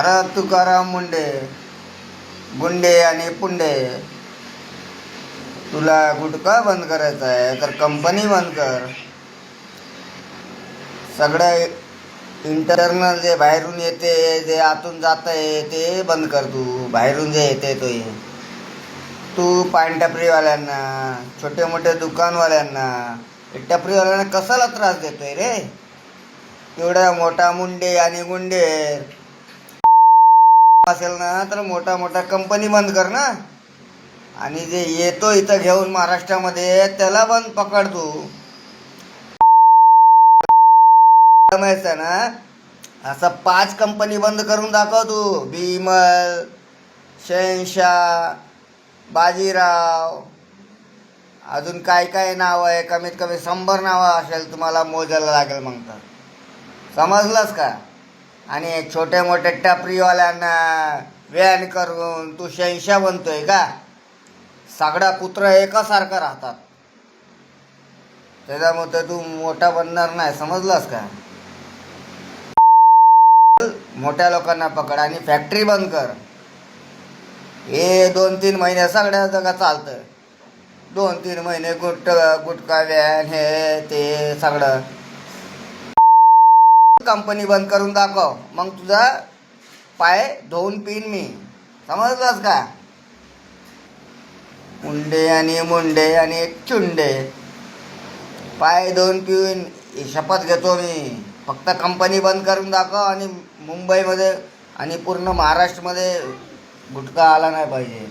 महाराज तुकाराम मुंडे, गुंडे आणि पुंडे, तुला गुटखा बंद करायचा आहे तर कंपनी बंद कर. सगळं इंटरनल जे बाहेरून येते, जे आतून जात आहे ते बंद कर. तू बाहेरून जे येते तो तू पानटपरीवाल्यांना, छोटे मोठे दुकानवाल्यांना, टपरीवाल्यांना कशाला त्रास देतोय रे? एवढा मोठा मुंडे आणि गुंडे असेल ना तर मोठा मोठा कंपनी बंद कर ना. आणि जे येतो इथं घेऊन महाराष्ट्रामध्ये त्याला बंद पकड. तू माहिती ना, असं 5 कंपनी बंद करून दाखव तू. बिमल, शहनशाह, बाजीराव, अजून काय काय नाव आहे, कमीत कमी 100 नावं असेल, तुम्हाला मोजायला लागेल मग तर. समजलंस का? आणि छोटे मोठे टपरीवाल्यांना व्यान करून तू शहनशाह बनतोय का? सगळा कुत्रा एकासारखा राहतात, त्याच्यामुळे तू मोठा बनणार नाही. समजलास का? मोठ्या लोकांना पकड आणि फॅक्टरी बंद कर. हे 2-3 महिने सगळ्या जगात चालतं. 2-3 महिने गुटखा व्यान हे ते सगळं. कंपनी बंद करून दाखव, मग तुझा पाय धुवून पिन मी. समजलास का? मुंडे आणि मुंडे आणि चुंडे, पाय धुवून पिऊन शपथ घेतो मी. फक्त कंपनी बंद करून दाखव आणि मुंबईमध्ये आणि पूर्ण महाराष्ट्रामध्ये गुटखा आला नाही पाहिजे.